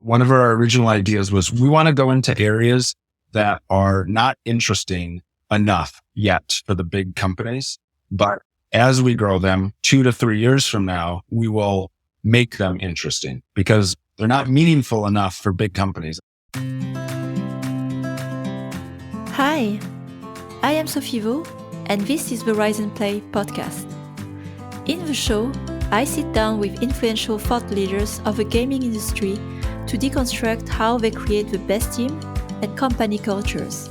one of our original ideas was we want to go into areas that are not interesting enough yet for the big companies. But as we grow them 2 to 3 years from now, we will make them interesting because they're not meaningful enough for big companies. Hi, I am Sophie Vaux, and this is the Rise and Play podcast. In the show, I sit down with influential thought leaders of the gaming industry to deconstruct how they create the best team and company cultures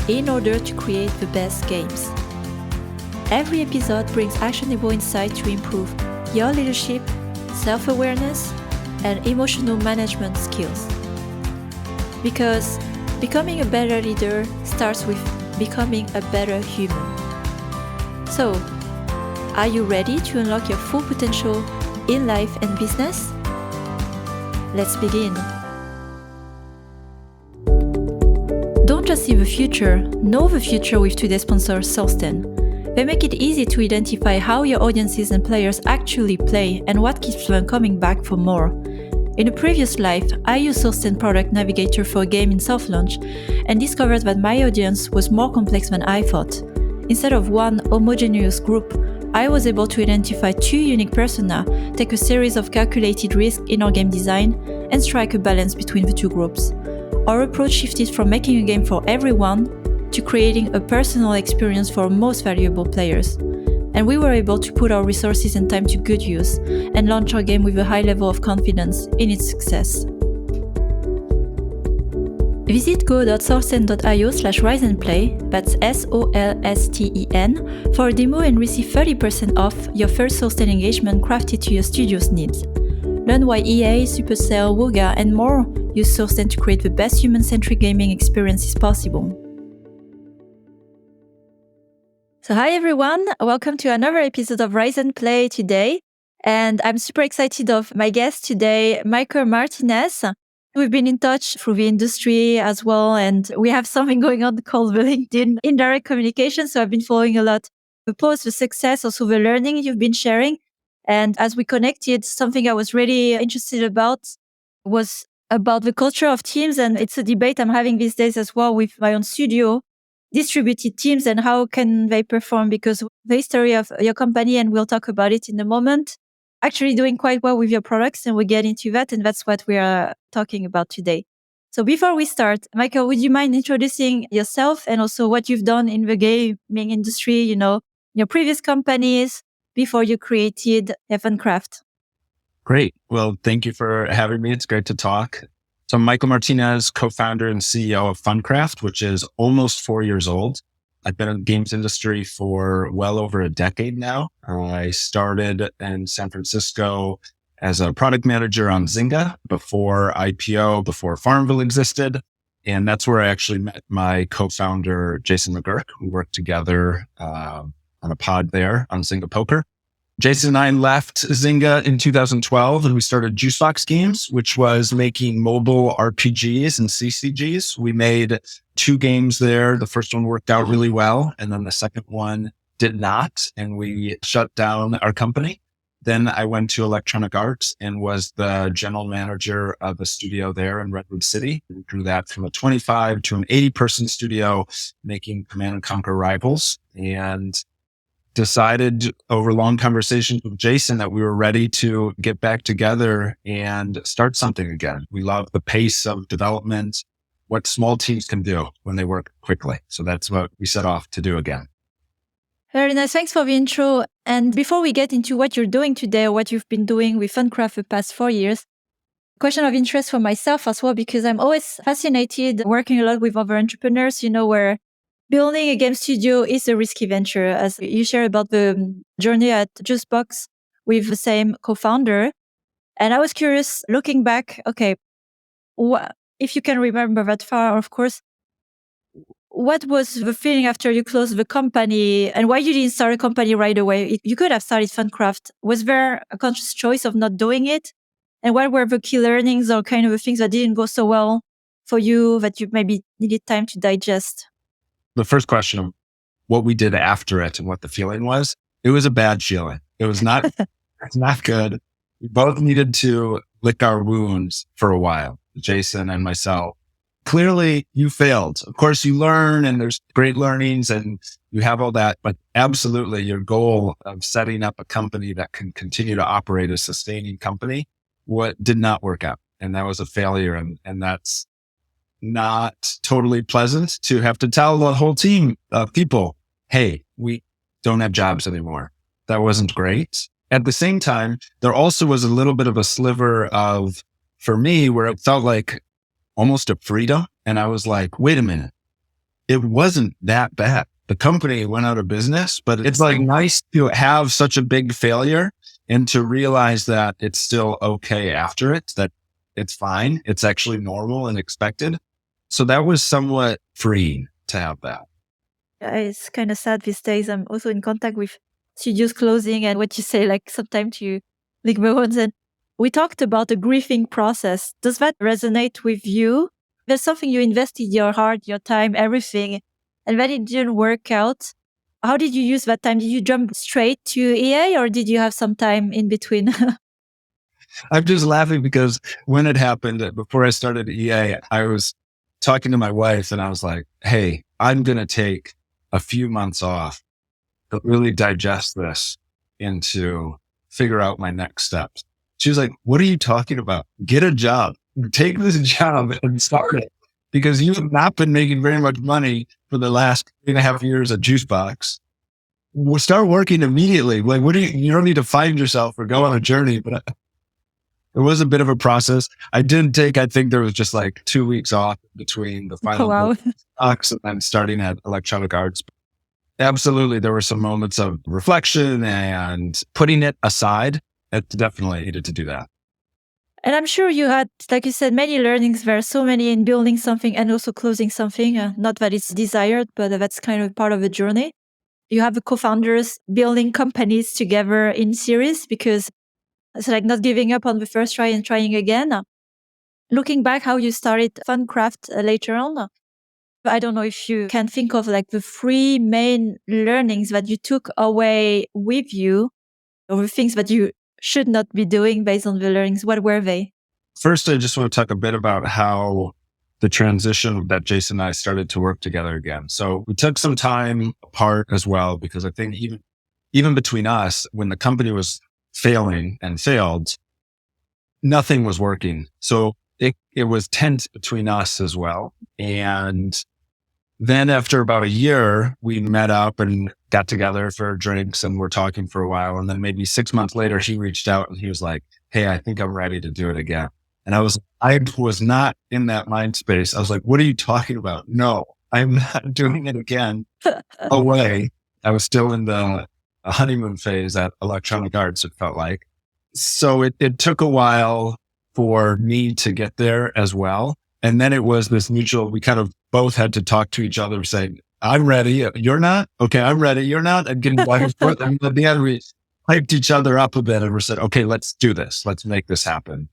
in order to create the best games. Every episode brings actionable insight to improve your leadership, self-awareness, and emotional management skills. Because becoming a better leader starts with becoming a better human. So, are you ready to unlock your full potential in life and business? Let's begin. Don't just see the future, know the future with today's sponsor, Thorsten. They make it easy to identify how your audiences and players actually play and what keeps them coming back for more. In a previous life, I used Thorsten Product Navigator for a game in soft launch and discovered that my audience was more complex than I thought. Instead of one homogeneous group, I was able to identify 2 unique personas, take a series of calculated risks in our game design, and strike a balance between the 2 groups. Our approach shifted from making a game for everyone to creating a personal experience for our most valuable players. And we were able to put our resources and time to good use and launch our game with a high level of confidence in its success. Visit go.thorsten.io/riseandplay, that's SOLSTEN, for a demo and receive 30% off your first Thorsten engagement crafted to your studio's needs. Learn why EA, Supercell, Wooga, and more use Thorsten to create the best human-centric gaming experiences possible. So hi everyone, welcome to another episode of Rise and Play today. And I'm super excited of my guest today, Michael Martinez. We've been in touch through the industry as well, and we have something going on called the LinkedIn indirect communication. So I've been following a lot the posts, the success, also the learning you've been sharing. And as we connected, something I was really interested about was about the culture of teams. And it's a debate I'm having these days as well with my own studio, distributed teams and how can they perform, because the history of your company, and we'll talk about it in a moment, actually doing quite well with your products, and we'll get into that, and that's what we are talking about today. So before we start, Michael, would you mind introducing yourself and also what you've done in the gaming industry, your previous companies before you created FunCraft? Great. Well, thank you for having me. It's great to talk. So I'm Michael Martinez, co-founder and CEO of FunCraft, which is almost 4 years old. I've been in the games industry for well over a decade now. I started in San Francisco as a product manager on Zynga before IPO, before Farmville existed. And that's where I actually met my co-founder, Jason McGuirk. We worked together on a pod there on Zynga Poker. Jason and I left Zynga in 2012 and we started Juicebox Games, which was making mobile RPGs and CCGs. We made 2 games there. The first one worked out really well, and then the second one did not, and we shut down our company. Then I went to Electronic Arts and was the general manager of a studio there in Redwood City. We grew that from a 25 to an 80-person studio making Command & Conquer Rivals, and decided over long conversations with Jason that we were ready to get back together and start something again. We love the pace of development, what small teams can do when they work quickly. So that's what we set off to do again. Very nice. Thanks for the intro. And before we get into what you're doing today or what you've been doing with FunCraft the past 4 years, question of interest for myself as well, because I'm always fascinated working a lot with other entrepreneurs, where building a game studio is a risky venture, as you share about the journey at Juicebox with the same co-founder. And I was curious, looking back, okay, if you can remember that far, of course, what was the feeling after you closed the company, and why you didn't start a company right away? You could have started FunCraft. Was there a conscious choice of not doing it? And what were the key learnings or kind of the things that didn't go so well for you that you maybe needed time to digest? The first question, what we did after it and what the feeling was, it was a bad feeling. It was not, it's not good. We both needed to lick our wounds for a while, Jason and myself. Clearly you failed. Of course you learn and there's great learnings and you have all that, but absolutely your goal of setting up a company that can continue to operate a sustaining company, what did not work out. And that was a failure. And that's not totally pleasant to have to tell the whole team of people, hey, we don't have jobs anymore. That wasn't great. At the same time, there also was a little bit of a sliver of, for me, where it felt like almost a freedom. And I was like, wait a minute, it wasn't that bad. The company went out of business, but it's like nice to have such a big failure and to realize that it's still okay after it, that it's fine. It's actually normal and expected. So that was somewhat freeing to have that. Yeah, it's kind of sad these days. I'm also in contact with studios closing and what you say, like sometimes you lick my wounds. And we talked about the grieving process. Does that resonate with you? There's something you invested your heart, your time, everything, and then it didn't work out. How did you use that time? Did you jump straight to EA or did you have some time in between? I'm just laughing because when it happened, before I started EA, I was talking to my wife and I was like, hey, I'm going to take a few months off to really digest this and to figure out my next steps. She was like, what are you talking about? Get a job, take this job and start it because you have not been making very much money for the last 3.5 years at Juicebox. We'll start working immediately. Like, you don't need to find yourself or go on a journey, but it was a bit of a process. I think there was just like 2 weeks off between the final Wow. box and then starting at Electronic Arts. Absolutely. There were some moments of reflection and putting it aside. It definitely needed to do that. And I'm sure you had, like you said, many learnings there, so many in building something and also closing something. Not that it's desired, but that's kind of part of the journey. You have the co-founders building companies together in series because it's like not giving up on the first try and trying again. Looking back how you started FunCraft later on, I don't know if you can think of like the 3 main learnings that you took away with you or the things that you should not be doing based on the learnings. What were they? First, I just want to talk a bit about how the transition that Jason and I started to work together again. So we took some time apart as well, because I think even between us, when the company was failing and failed, nothing was working. So it was tense between us as well. And then after about a year, we met up and got together for drinks and we're talking for a while. And then maybe 6 months later, he reached out and he was like, hey, I think I'm ready to do it again. And I was not in that mind space. I was like, what are you talking about? No, I'm not doing it again. Away. I was still in the honeymoon phase at Electronic Arts, it felt like. So it took a while for me to get there as well. And then it was this mutual, we kind of both had to talk to each other saying, I'm ready. You're not? Okay, I'm ready. You're not? And getting back and forth. And at the end, we hyped each other up a bit and we said, okay, let's do this. Let's make this happen.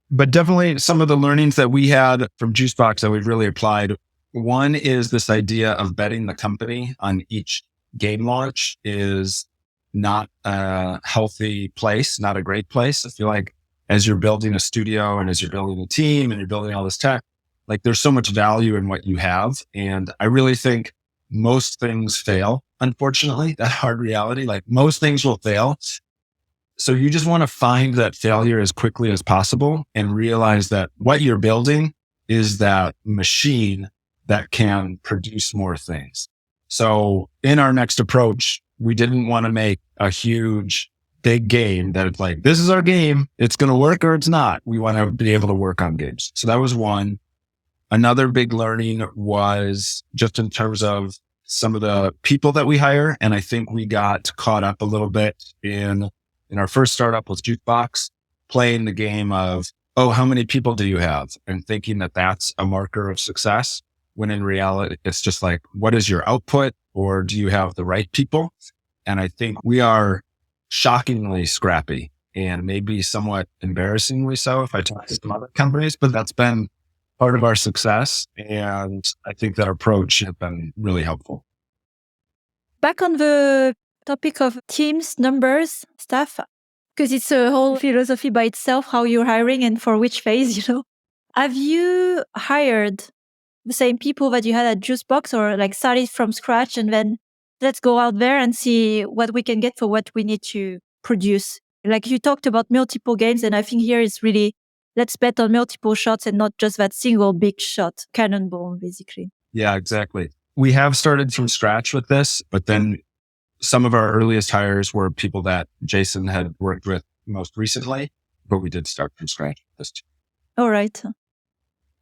But definitely some of the learnings that we had from Juicebox that we've really applied. One is this idea of betting the company on each game launch is not a healthy place, not a great place. I feel like as you're building a studio and as you're building a team and you're building all this tech, like there's so much value in what you have. And I really think most things fail, unfortunately, that hard reality, like most things will fail. So you just want to find that failure as quickly as possible and realize that what you're building is that machine that can produce more things. So in our next approach, we didn't want to make a huge, big game that it's like, this is our game. It's going to work or it's not. We want to be able to work on games. So that was one. Another big learning was just in terms of some of the people that we hire. And I think we got caught up a little bit in our first startup was Juicebox, playing the game of, oh, how many people do you have? And thinking that that's a marker of success. When in reality, it's just like, what is your output? Or do you have the right people? And I think we are shockingly scrappy and maybe somewhat embarrassingly so if I talk to some other companies, but that's been part of our success. And I think that approach has been really helpful. Back on the topic of teams, numbers, staff, because it's a whole philosophy by itself, how you're hiring and for which phase. Have you hired the same people that you had at Juicebox, or like started from scratch and then let's go out there and see what we can get for what we need to produce? Like you talked about multiple games, and I think here is really, let's bet on multiple shots and not just that single big shot, cannonball, basically. Yeah, exactly. We have started from scratch with this, but then some of our earliest hires were people that Jason had worked with most recently, but we did start from scratch with this too. All right.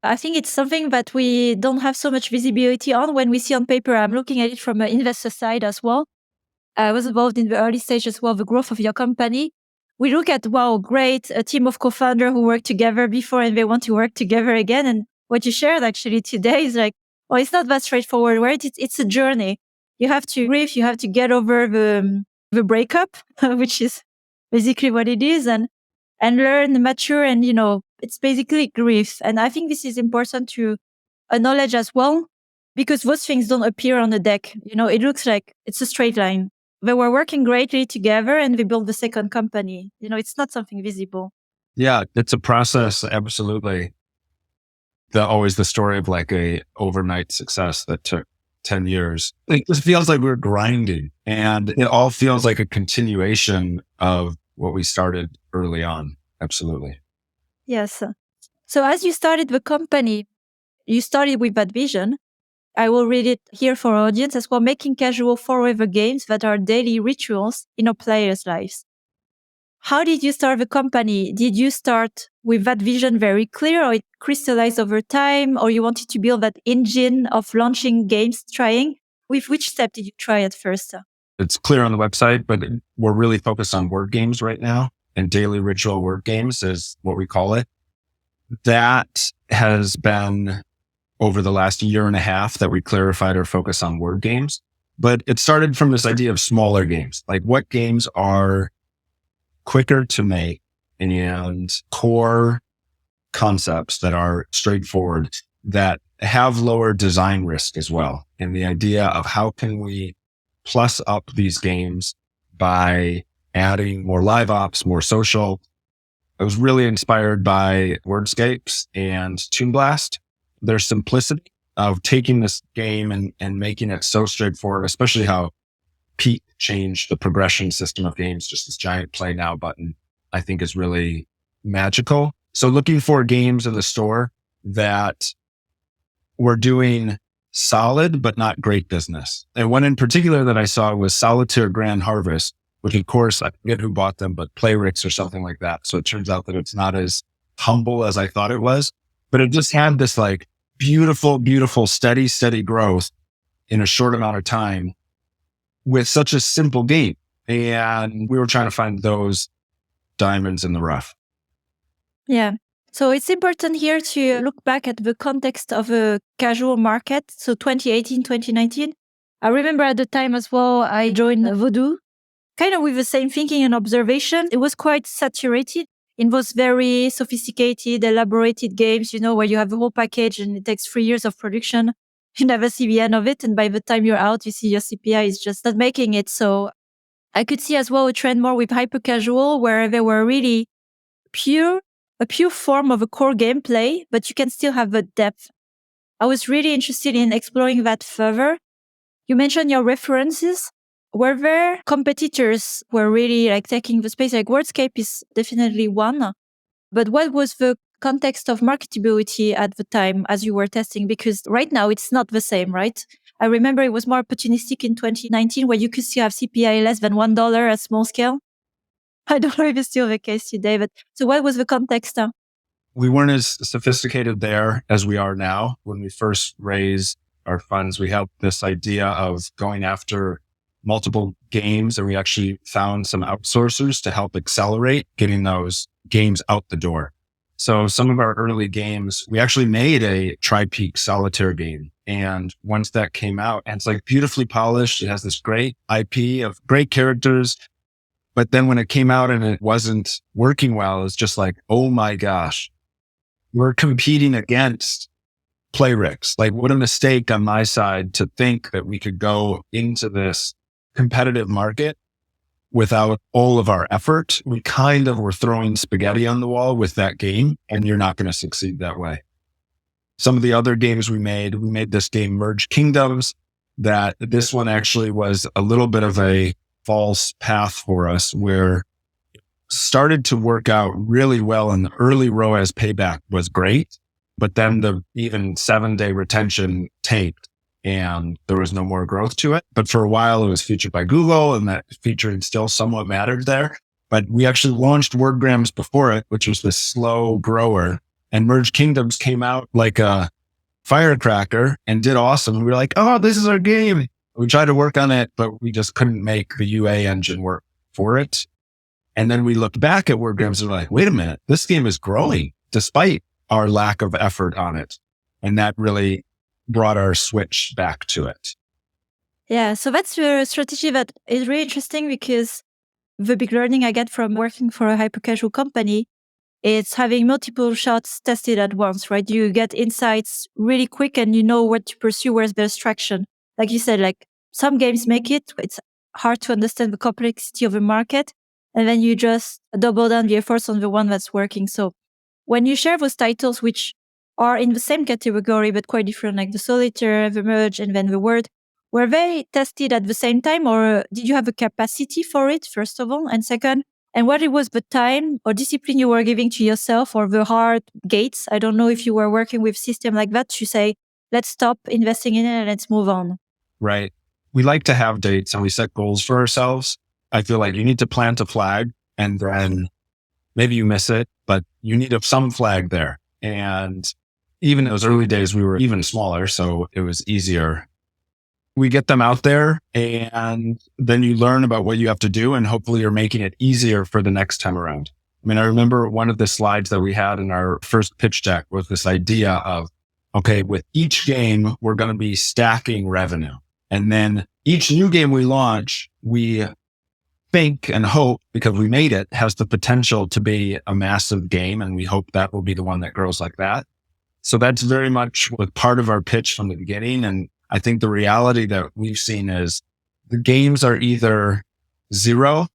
I think it's something that we don't have so much visibility on when we see on paper. I'm looking at it from an investor side as well. I was involved in the early stage as well, the growth of your company. We look at, wow, great, a team of co-founders who worked together before and they want to work together again. And what you shared actually today is like, well, it's not that straightforward, right? It's a journey. You have to grieve, you have to get over the breakup, which is basically what it is, and learn, mature, and it's basically grief. And I think this is important to acknowledge as well, because those things don't appear on the deck. It looks like it's a straight line. They were working greatly together and they built the second company. It's not something visible. Yeah, it's a process. Absolutely. Always the story of like a overnight success that took 10 years. It just feels like we're grinding, and it all feels like a continuation of what we started early on. Absolutely. Yes. So as you started the company, you started with that vision. I will read it here for our audience as well: making casual forever games that are daily rituals in our players' lives. How did you start the company? Did you start with that vision very clear, or it crystallized over time, or you wanted to build that engine of launching games, trying? With which step did you try at first? It's clear on the website, but we're really focused on word games right now, and daily ritual word games is what we call it. That has been over the last year and a half that we clarified our focus on word games. But it started from this idea of smaller games, like what games are quicker to make and core concepts that are straightforward, that have lower design risk as well. And the idea of how can we plus up these games by adding more live ops, more social. I was really inspired by Wordscapes and Toon Blast. Their simplicity of taking this game and making it so straightforward, especially how Pete changed the progression system of games. Just this giant play now button, I think, is really magical. So looking for games in the store that were doing solid, but not great business. And one in particular that I saw was Solitaire Grand Harvest, which of course, I forget who bought them, but Playrix or something like that. So it turns out that it's not as humble as I thought it was, but it just had this like beautiful, steady growth in a short amount of time with such a simple game. And we were trying to find those diamonds in the rough. Yeah. So it's important here to look back at the context of a casual market. So 2018, 2019. I remember at the time as well, I joined Voodoo, kind of with the same thinking and observation. It was quite saturated in those very sophisticated, elaborated games, where you have the whole package and it takes 3 years of production. You never see the end of it. And by the time you're out, you see your CPI is just not making it. So I could see as well a trend more with hyper casual, where they were really a pure form of a core gameplay, but you can still have the depth. I was really interested in exploring that further. You mentioned your references. Were there competitors who were really like taking the space? Like Wordscape is definitely one. But what was the context of marketability at the time as you were testing? Because right now it's not the same, right? I remember it was more opportunistic in 2019, where you could still have CPI less than $1 at small scale. I don't know if it's still the case today, but so what was the context? We weren't as sophisticated there as we are now. When we first raised our funds, we had this idea of going after multiple games, and we actually found some outsourcers to help accelerate getting those games out the door. So some of our early games, we actually made a Tri-Peak solitaire game. And once that came out, and it's like beautifully polished, it has this great IP of great characters. But then when it came out and it wasn't working well, it's just like, oh my gosh, we're competing against Playrix. Like, what a mistake on my side to think that we could go into this competitive market without all of our effort, we kind of were throwing spaghetti on the wall with that game, and you're not going to succeed that way. Some of the other games we made this game Merge Kingdoms, that this one actually was a little bit of a false path for us, where started to work out really well, and the early ROAS payback was great, but then the even 7-day retention tanked and there was no more growth to it. But for a while it was featured by Google, and that featuring still somewhat mattered there. But we actually launched WordGrams before it, which was this slow grower, and Merge Kingdoms came out like a firecracker and did awesome. We were like, oh, this is our game. We tried to work on it, but we just couldn't make the UA engine work for it. And then we looked back at WordGrams and we're like, wait a minute, this game is growing despite our lack of effort on it. And that really brought our switch back to it. Yeah, so that's a strategy that is really interesting, because the big learning I get from working for a hyper-casual company, it's having multiple shots tested at once, right? You get insights really quick and you know what to pursue, where's the distraction. Like you said, like some games make it, it's hard to understand the complexity of the market. And then you just double down the efforts on the one that's working. So when you share those titles, which are in the same category, but quite different, like the Solitaire, the Merge, and then the Word, were they tested at the same time, or did you have a capacity for it, first of all? And second, and what it was the time or discipline you were giving to yourself, or the hard gates? I don't know if you were working with system like that to say, let's stop investing in it and let's move on. Right. We like to have dates and we set goals for ourselves. I feel like you need to plant a flag, and then maybe you miss it, but you need some flag there. And even in those early days, we were even smaller, so it was easier. We get them out there, and then you learn about what you have to do, and hopefully you're making it easier for the next time around. I mean, I remember one of the slides that we had in our first pitch deck was this idea of, okay, with each game, we're going to be stacking revenue. And then each new game we launch, we think and hope, because we made it, has the potential to be a massive game. And we hope that will be the one that grows like that. So that's very much with part of our pitch from the beginning. And I think the reality that we've seen is the games are either zero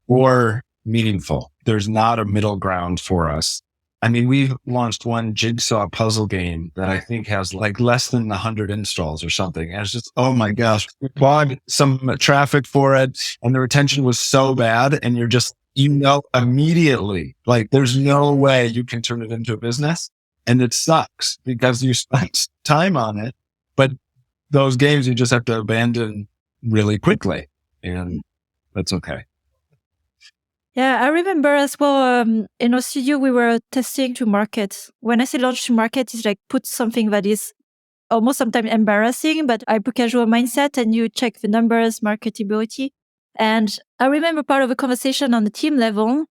or meaningful. There's not a middle ground for us. I mean, we've launched one jigsaw puzzle game that I think has like less than 100 installs or something. And it's just, oh my gosh, we logged some traffic for it and the retention was so bad. And you're just, immediately, like there's no way you can turn it into a business. And it sucks because you spent time on it. But those games you just have to abandon really quickly. And that's okay. Yeah, I remember as well, in our studio, we were testing to market. When I say launch to market, it's like put something that is almost sometimes embarrassing, but hyper-casual mindset, and you check the numbers, marketability. And I remember part of a conversation on the team level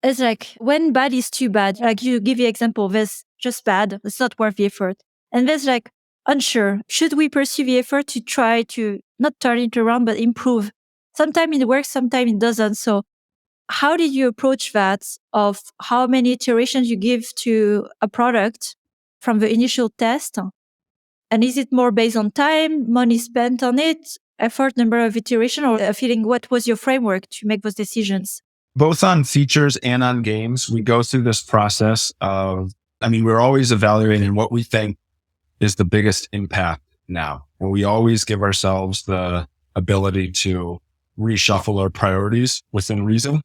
is like, when bad is too bad, like you give the example, there's just bad, it's not worth the effort. And there's like, unsure, should we pursue the effort to try to not turn it around, but improve? Sometimes it works, sometimes it doesn't. So how did you approach that, of how many iterations you give to a product from the initial test? And is it more based on time, money spent on it, effort, number of iteration, or a feeling? What was your framework to make those decisions? Both on features and on games, we go through this process of, we're always evaluating what we think is the biggest impact now. And we always give ourselves the ability to reshuffle our priorities within reason.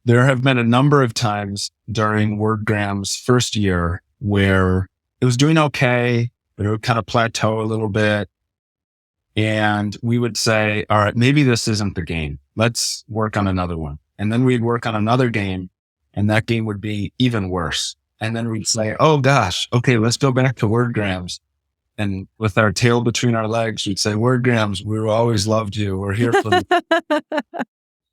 There have been a number of times during WordGram's first year where it was doing okay, but it would kind of plateau a little bit. And we would say, all right, maybe this isn't the game. Let's work on another one. And then we'd work on another game, and that game would be even worse. And then we'd say, oh gosh, okay, let's go back to WordGrams. And with our tail between our legs, we'd say, WordGrams, we always loved you. We're here for you.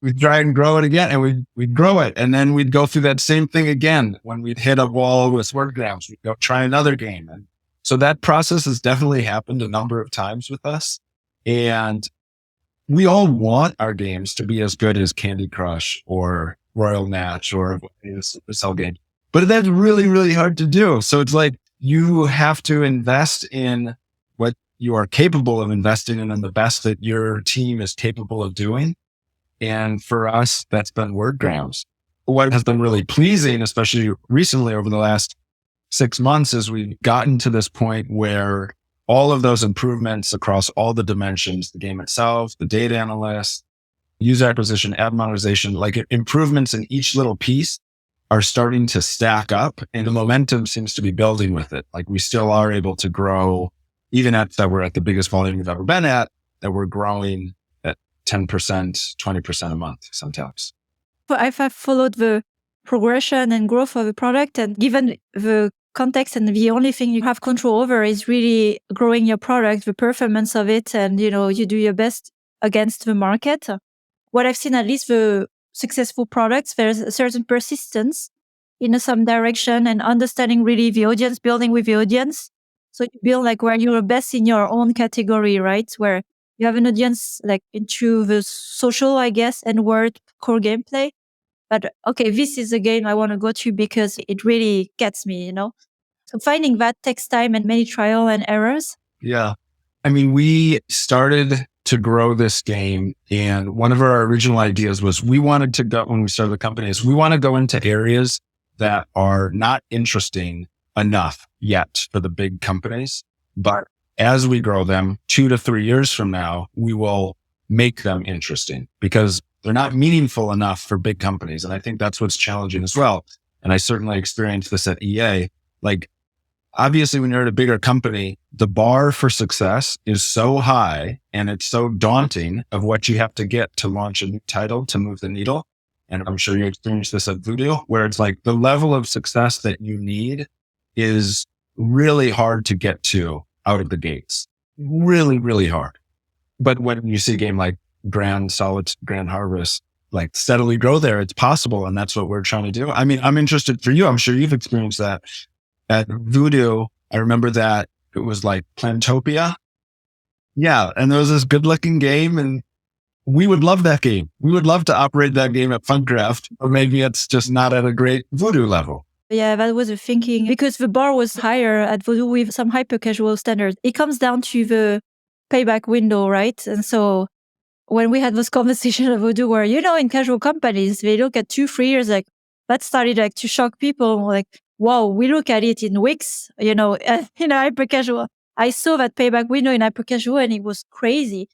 We'd try and grow it again, and we'd grow it. And then we'd go through that same thing again. When we'd hit a wall with WordGrams, we'd go try another game. And so that process has definitely happened a number of times with us. And we all want our games to be as good as Candy Crush or Royal Match or a cell game. But that's really, really hard to do. So it's like you have to invest in what you are capable of investing in and the best that your team is capable of doing. And for us, that's been word grams. What has been really pleasing, especially recently over the last 6 months, is we've gotten to this point where all of those improvements across all the dimensions, the game itself, the data analyst, user acquisition, ad monetization, like improvements in each little piece are starting to stack up, and the momentum seems to be building with it. Like we still are able to grow, even at that we're at the biggest volume we've ever been at, that we're growing at 10%, 20% a month sometimes. I've followed the progression and growth of the product, and given the context and the only thing you have control over is really growing your product, the performance of it, and you do your best against the market. What I've seen, at least the successful products, there's a certain persistence in some direction and understanding really the audience, building with the audience. So you build like where you're best in your own category, right? Where you have an audience like into the social, I guess, and word core gameplay. But okay, this is a game I want to go to because it really gets me. So finding that takes time and many trial and errors. Yeah. I mean, we started to grow this game, and one of our original ideas was we wanted to go, when we started the company, is we want to go into areas that are not interesting enough yet for the big companies. But as we grow them 2 to 3 years from now, we will make them interesting because they're not meaningful enough for big companies. And I think that's what's challenging as well. And I certainly experienced this at EA. Like, obviously, when you're at a bigger company, the bar for success is so high and it's so daunting of what you have to get to launch a new title to move the needle. And I'm sure you experienced this at Voodoo, where it's like the level of success that you need is really hard to get to out of the gates. Really, really hard. But when you see a game like Grand Harvest, like steadily grow there, it's possible. And that's what we're trying to do. I mean, I'm interested for you. I'm sure you've experienced that. At Voodoo, I remember that it was like Plantopia. Yeah. And there was this good looking game, and we would love that game. We would love to operate that game at FunCraft, or maybe it's just not at a great Voodoo level. Yeah, that was the thinking because the bar was higher at Voodoo with some hyper casual standards. It comes down to the payback window, right? And so when we had this conversation at Voodoo where, in casual companies, they look at 2-3 years, like that started like to shock people. Like, wow, we look at it in weeks, in hyper casual. I saw that payback window in hyper casual and it was crazy.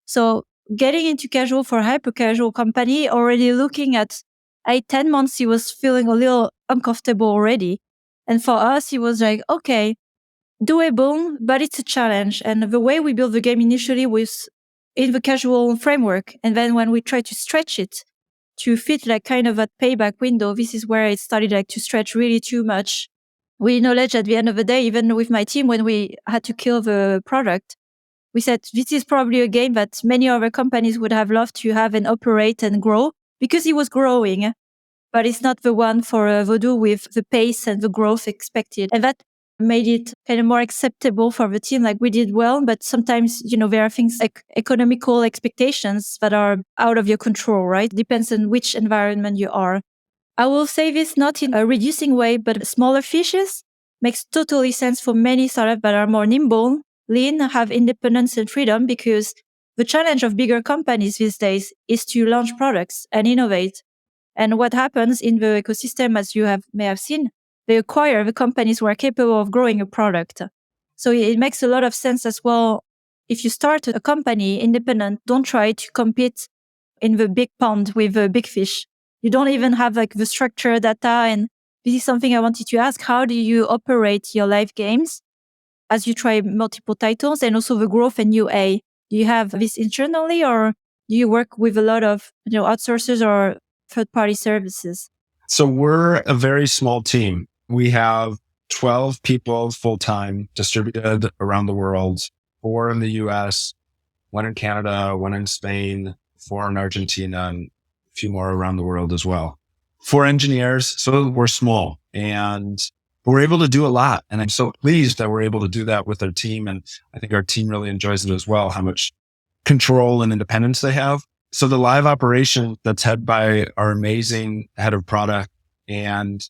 So getting into casual for a hyper casual company, already looking at 10 months, he was feeling a little uncomfortable already. And for us, he was like, okay, doable, but it's a challenge. And the way we built the game initially was in the casual framework. And then when we tried to stretch it to fit like kind of that payback window, this is where it started like to stretch really too much. We acknowledged at the end of the day, even with my team, when we had to kill the product, we said, this is probably a game that many other companies would have loved to have and operate and grow because it was growing, but it's not the one for Voodoo with the pace and the growth expected. And that made it kind of more acceptable for the team. Like we did well, but sometimes, there are things like economical expectations that are out of your control, right? Depends on which environment you are. I will say this not in a reducing way, but smaller fishes makes totally sense for many startups that are more nimble, lean, have independence and freedom, because the challenge of bigger companies these days is to launch products and innovate. And what happens in the ecosystem, as you may have seen, they acquire the companies who are capable of growing a product. So it makes a lot of sense as well. If you start a company independent, don't try to compete in the big pond with the big fish. You don't even have like the structure data. And this is something I wanted to ask. How do you operate your live games as you try multiple titles, and also the growth and UA? Do you have this internally, or do you work with a lot of outsourcers or third-party services? So we're a very small team. We have 12 people full-time distributed around the world, 4 in the US, 1 in Canada, 1 in Spain, 4 in Argentina, and a few more around the world as well. 4 engineers. So we're small, and we're able to do a lot. And I'm so pleased that we're able to do that with our team. And I think our team really enjoys it as well, how much control and independence they have. So the live operation that's head by our amazing head of product, and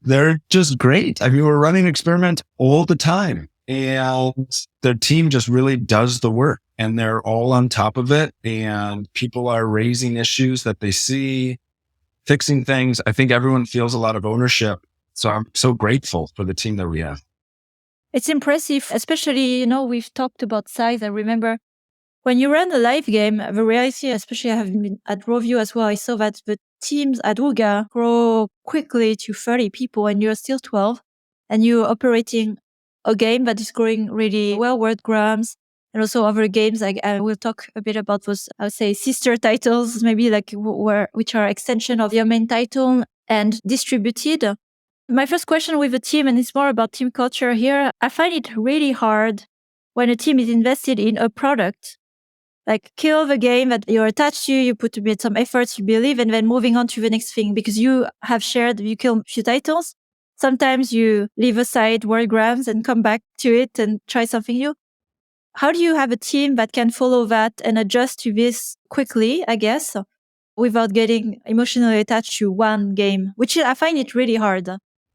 they're just great. I mean, we're running experiments all the time, and their team just really does the work. and they're all on top of it, and people are raising issues that they see, fixing things. I think everyone feels a lot of ownership. So I'm so grateful for the team that we have. It's impressive, especially, we've talked about size. I remember when you run a live game, the reality, especially I have been at Rovio as well, I saw that the teams at Uga grow quickly to 30 people and you're still 12 and you're operating a game that is growing really well, Word Grams, and also other games. Like I will talk a bit about those, I would say, sister titles, maybe like which are extension of your main title and distributed. My first question with the team, and it's more about team culture here. I find it really hard when a team is invested in a product, like kill the game that you're attached to, you put a bit some efforts, you believe, and then moving on to the next thing because you have shared, you kill a few titles. Sometimes you leave aside Wargrams and come back to it and try something new. How do you have a team that can follow that and adjust to this quickly, I guess, without getting emotionally attached to one game, which I find it really hard.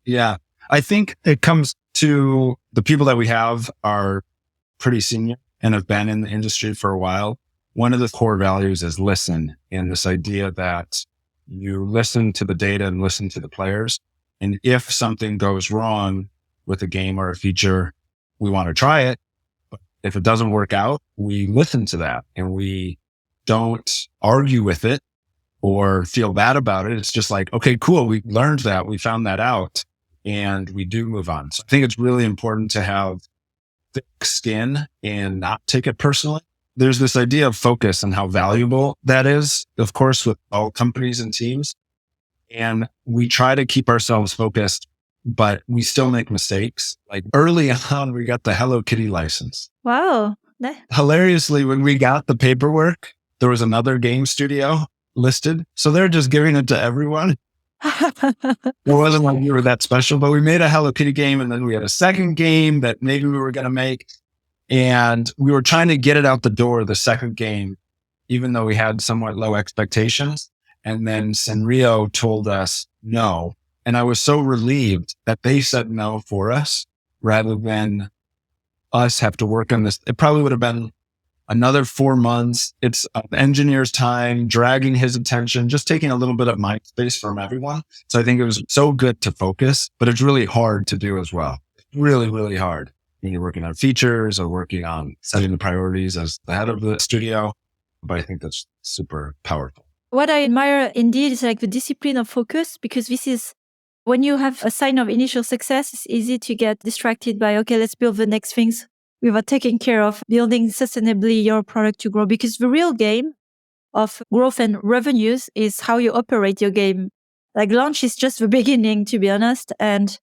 Yeah. I think it comes to the people that we have are pretty senior and have been in the industry for a while. One of the core values is listen, and this idea that you listen to the data and listen to the players. And if something goes wrong with a game or a feature, we want to try it. But if it doesn't work out, we listen to that and we don't argue with it or feel bad about it. It's just like, okay, cool. We learned that. We found that out and we do move on. So I think it's really important to have thick skin and not take it personally. There's this idea of focus and how valuable that is, of course, with all companies and teams. And we try to keep ourselves focused, but we still make mistakes. Like early on, we got the Hello Kitty license. Wow. Hilariously, when we got the paperwork, there was another game studio listed. So they're just giving it to everyone. It wasn't like we were that special, but we made a Hello Kitty game and then we had a second game that maybe we were going to make. And we were trying to get it out the door, the second game, even though we had somewhat low expectations. And then Sanrio told us no. And I was so relieved that they said no for us rather than us have to work on this. It probably would have been another 4 months. It's an engineer's time, dragging his attention, just taking a little bit of mind space from everyone. So I think it was so good to focus, but it's really hard to do as well. Really, really hard when you're working on features or working on setting the priorities as the head of the studio. But I think that's super powerful. What I admire indeed is like the discipline of focus, because this is when you have a sign of initial success, it's easy to get distracted by, okay, let's build the next things without taking care of building sustainably your product to grow. Because the real game of growth and revenues is how you operate your game. Like launch is just the beginning, to be honest. And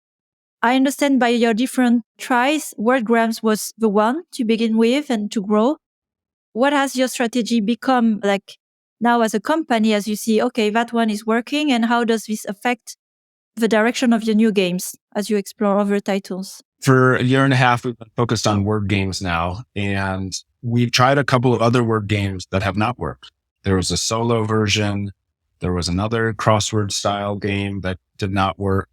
I understand by your different tries, WordGrams was the one to begin with and to grow. What has your strategy become like now as a company, as you see, okay, that one is working, and how does this affect the direction of your new games as you explore other titles? For a year and a half, we've been focused on word games now, and we've tried a couple of other word games that have not worked. There was a solo version. There was another crossword style game that did not work.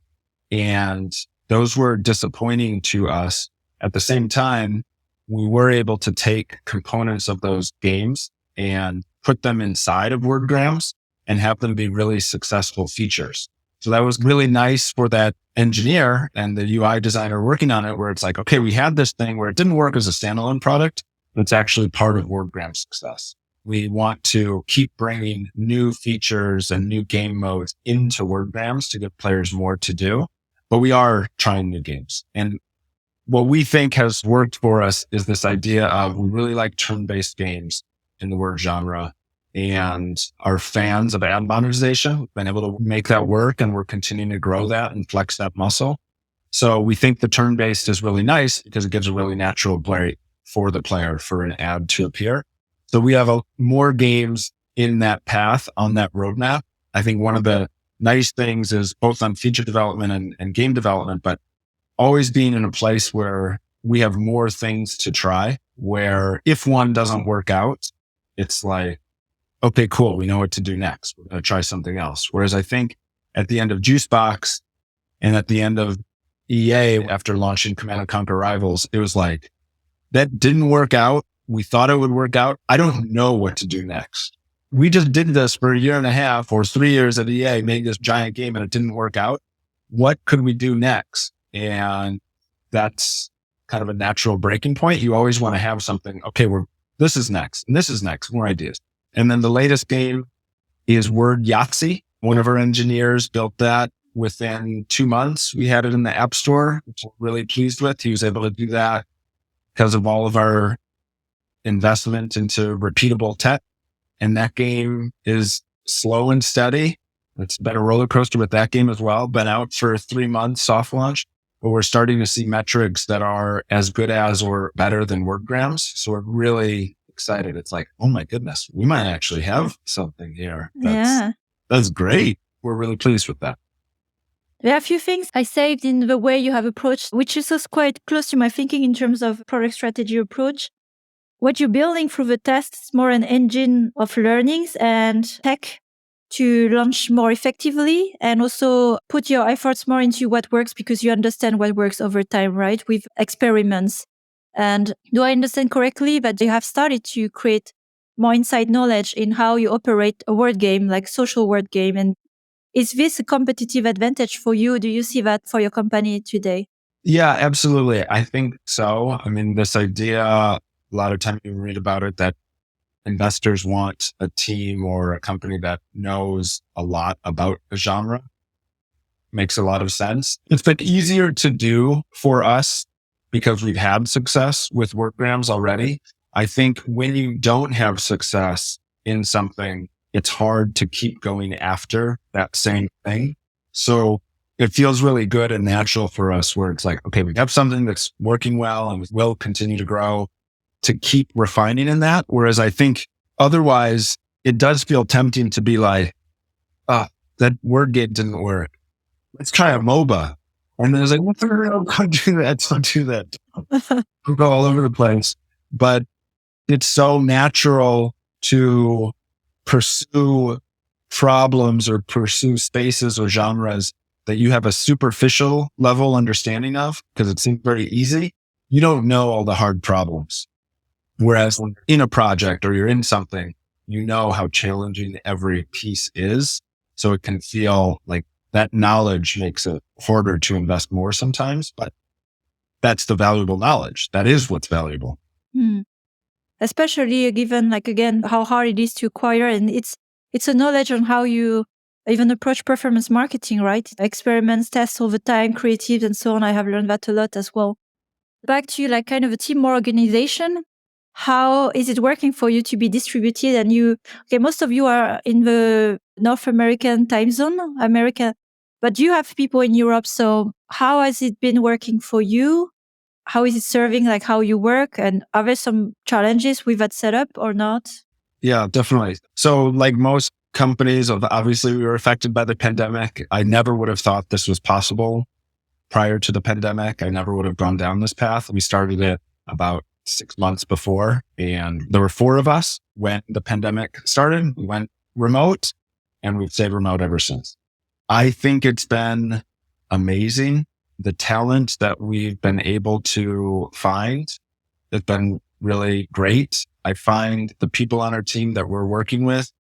And those were disappointing to us. At the same time, we were able to take components of those games and put them inside of WordGrams and have them be really successful features. So that was really nice for that engineer and the UI designer working on it, where it's like, okay, we had this thing where it didn't work as a standalone product, but it's actually part of WordGrams' success. We want to keep bringing new features and new game modes into WordGrams to give players more to do, but we are trying new games. And what we think has worked for us is this idea of we really like turn-based games in the word genre, and are fans of ad monetization. We've been able to make that work, and we're continuing to grow that and flex that muscle. So we think the turn-based is really nice because it gives a really natural break for the player for an ad to appear. So we have more games in that path on that roadmap. I think one of the nice things is both on feature development and game development, but always being in a place where we have more things to try, where if one doesn't work out, it's like, okay, cool. We know what to do next. We're going to try something else. Whereas I think at the end of Juicebox and at the end of EA, after launching Command & Conquer Rivals, it was like, that didn't work out. We thought it would work out. I don't know what to do next. We just did this for a year and a half or 3 years at EA, made this giant game and it didn't work out. What could we do next? And that's kind of a natural breaking point. You always want to have something. Okay, this is next and this is next, more ideas. And then the latest game is Word Yahtzee. One of our engineers built that within 2 months. We had it in the App Store, which we're really pleased with. He was able to do that because of all of our investment into repeatable tech. And that game is slow and steady. It's been a roller coaster with that game as well. Been out for 3 months, soft launch, but we're starting to see metrics that are as good as or better than WordGrams. So we're really excited. It's like, oh my goodness, we might actually have something here. That's great. We're really pleased with that. There are a few things I saved in the way you have approached, which is also quite close to my thinking in terms of product strategy approach. What you're building through the tests is more an engine of learnings and tech to launch more effectively and also put your efforts more into what works because you understand what works over time, right? With experiments. And do I understand correctly that you have started to create more inside knowledge in how you operate a word game, like social word game? And is this a competitive advantage for you? Do you see that for your company today? Yeah, absolutely. I think so. I mean, this idea, a lot of time you read about it, that investors want a team or a company that knows a lot about a genre. Makes a lot of sense. It's been easier to do for us because we've had success with WordGrams already. I think when you don't have success in something, it's hard to keep going after that same thing. So it feels really good and natural for us where it's like, okay, we have something that's working well and will continue to grow, to keep refining in that. Whereas I think otherwise it does feel tempting to be like, that word game didn't work. Let's try a MOBA. And then it's like, don't do that. Don't do that. We'll go all over the place. But it's so natural to pursue problems or pursue spaces or genres that you have a superficial level understanding of because it seems very easy. You don't know all the hard problems. Whereas when you're in a project or you're in something, you know how challenging every piece is. So it can feel like that knowledge makes it harder to invest more sometimes, but that's the valuable knowledge. That is what's valuable. Especially given, like, again, how hard it is to acquire. And it's a knowledge on how you even approach performance marketing, right? Experiments, tests all the time, creatives and so on. I have learned that a lot as well. Back to like kind of a team or organization. How is it working for you to be distributed? And most of you are in the North American time zone, America, but you have people in Europe. So how has it been working for you? How is it serving like how you work? And are there some challenges with that setup or not? Yeah, definitely. So like most companies, obviously we were affected by the pandemic. I never would have thought this was possible prior to the pandemic. I never would have gone down this path. We started it about 6 months before, and there were 4 of us when the pandemic started. We went remote and we've stayed remote ever since. I think it's been amazing. The talent that we've been able to find has been really great. I find the people on our team that we're working with,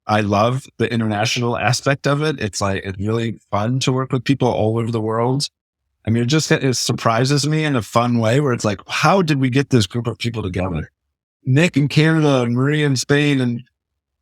I love the international aspect of it. It's really fun to work with people all over the world. I mean, it surprises me in a fun way where it's like, how did we get this group of people together? Nick in Canada and Maria in Spain and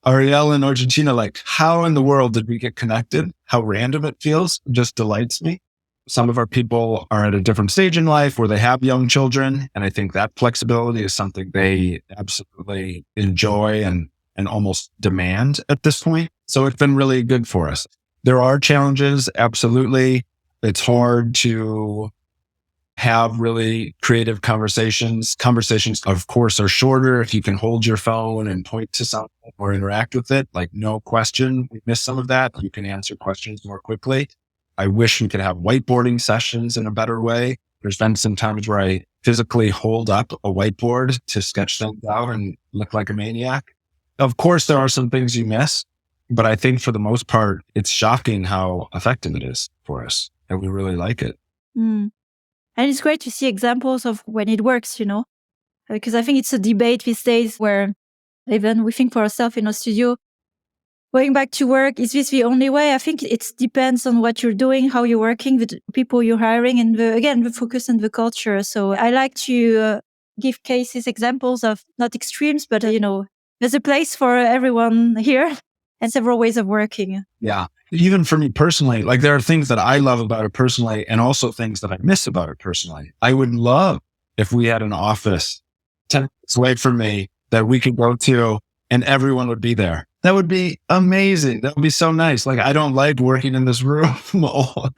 Ariel in Argentina. Like, how in the world did we get connected? How random it feels just delights me. Some of our people are at a different stage in life where they have young children. And I think that flexibility is something they absolutely enjoy and almost demand at this point. So it's been really good for us. There are challenges. Absolutely. It's hard to have really creative conversations. Conversations, of course, are shorter if you can hold your phone and point to something or interact with it. Like, no question, we missed some of that. You can answer questions more quickly. I wish we could have whiteboarding sessions in a better way. There's been some times where I physically hold up a whiteboard to sketch things out and look like a maniac. Of course, there are some things you miss, but I think for the most part, it's shocking how effective it is for us. And we really like it. And it's great to see examples of when it works, Because I think it's a debate these days where even we think for ourselves in our studio, going back to work, is this the only way? I think it depends on what you're doing, how you're working, the people you're hiring, and the focus and the culture. So I like to give cases, examples of not extremes, but, there's a place for everyone here and several ways of working. Yeah. Even for me personally, like there are things that I love about it personally and also things that I miss about it personally. I would love if we had an office 10 minutes away from me that we could go to and everyone would be there. That would be amazing. That would be so nice. Like, I don't like working in this room all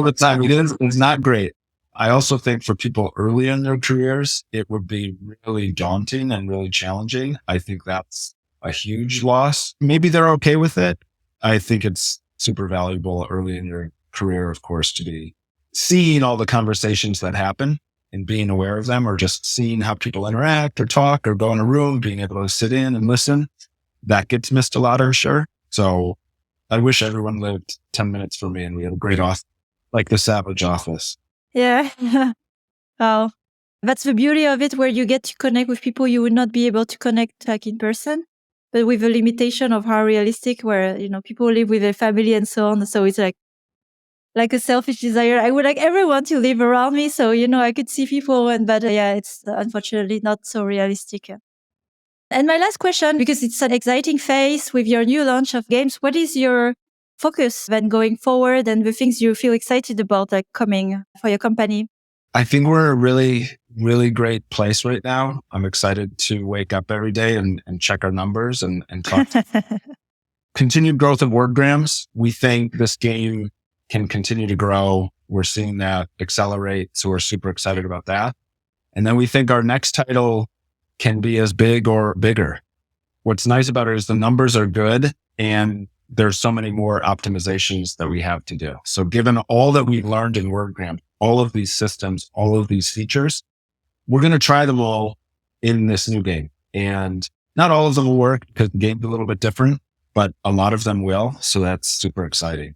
the time. It's not great. I also think for people early in their careers, it would be really daunting and really challenging. I think that's a huge loss. Maybe they're okay with it. I think it's super valuable early in your career, of course, to be seeing all the conversations that happen and being aware of them, or just seeing how people interact or talk or go in a room, being able to sit in and listen. That gets missed a lot, I'm sure. So I wish everyone lived 10 minutes from me and we had a great office, like the Savage office. Yeah. Wow. That's the beauty of it, where you get to connect with people you would not be able to connect like in person, but with a limitation of how realistic, where, people live with their family and so on. So it's like a selfish desire. I would like everyone to live around me. So, I could see people, but it's unfortunately not so realistic. And my last question, because it's an exciting phase with your new launch of games, what is your focus then going forward and the things you feel excited about like coming for your company? I think we're a really, really great place right now. I'm excited to wake up every day and check our numbers and talk. Continued growth of wordgrams. We think this game can continue to grow. We're seeing that accelerate. So we're super excited about that. And then we think our next title can be as big or bigger. What's nice about it is the numbers are good and there's so many more optimizations that we have to do. So given all that we've learned in wordgram, all of these systems, all of these features, we're going to try them all in this new game. And not all of them will work because the game's a little bit different, but a lot of them will. So that's super exciting.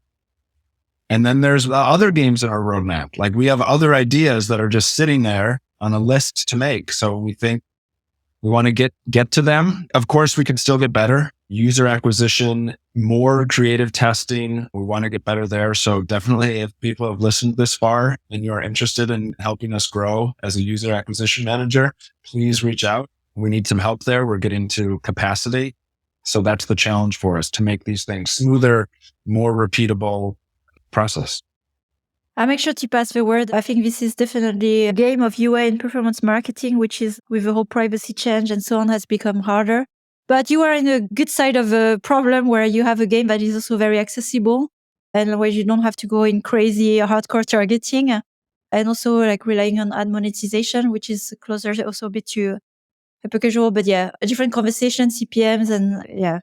And then there's other games in our roadmap. Like we have other ideas that are just sitting there on a list to make. So we think we want to get to them. Of course, we can still get better. User acquisition, more creative testing. We want to get better there. So definitely if people have listened this far and you're interested in helping us grow as a user acquisition manager, please reach out. We need some help there. We're getting to capacity. So that's the challenge for us, to make these things smoother, more repeatable process. I'll make sure to pass the word. I think this is definitely a game of UA and performance marketing, which is with the whole privacy change and so on has become harder. But you are in a good side of a problem where you have a game that is also very accessible and where you don't have to go in crazy hardcore targeting, and also like relying on ad monetization, which is closer also a bit to hyper casual, but a different conversation, CPMs. And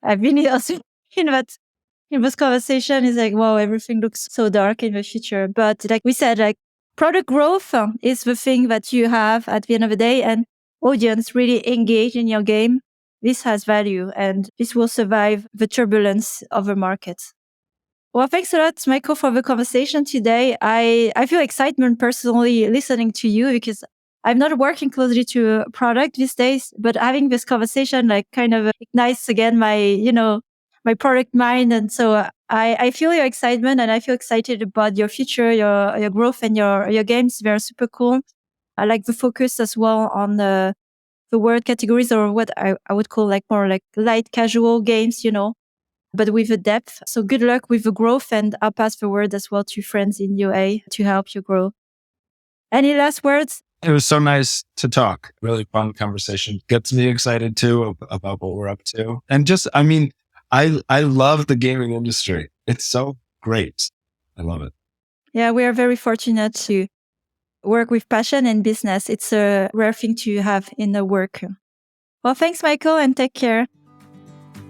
I've been also in this conversation is like, wow, everything looks so dark in the future. But like we said, like product growth is the thing that you have at the end of the day, and audience really engage in your game. This has value and this will survive the turbulence of the market. Well, thanks a lot, Michael, for the conversation today. I feel excitement personally listening to you because I'm not working closely to a product these days, but having this conversation like kind of ignites again my product mind. And so I feel your excitement and I feel excited about your future, your growth and your games. They're super cool. I like the focus as well on the word categories, or what I would call like more like light casual games, but with a depth. So good luck with the growth, and I'll pass the word as well to friends in UA to help you grow. Any last words? It was so nice to talk. Really fun conversation. Gets me excited too about what we're up to. And just, I love the gaming industry. It's so great. I love it. Yeah, we are very fortunate to work with passion and business. It's a rare thing to have in the work. Well, thanks, Michael, and take care.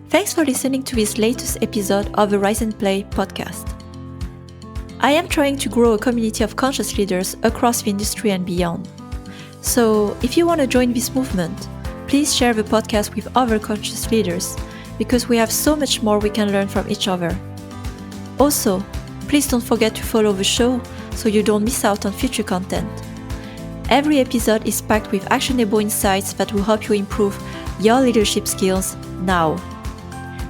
Thanks for listening to this latest episode of the Rise and Play podcast. I am trying to grow a community of conscious leaders across the industry and beyond. So if you want to join this movement, please share the podcast with other conscious leaders, because we have so much more we can learn from each other. Also, please don't forget to follow the show so you don't miss out on future content. Every episode is packed with actionable insights that will help you improve your leadership skills now.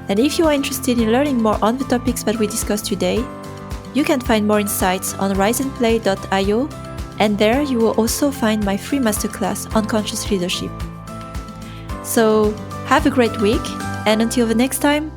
And if you are interested in learning more on the topics that we discussed today, you can find more insights on riseandplay.io, and there you will also find my free masterclass on conscious leadership. So have a great week, and until the next time,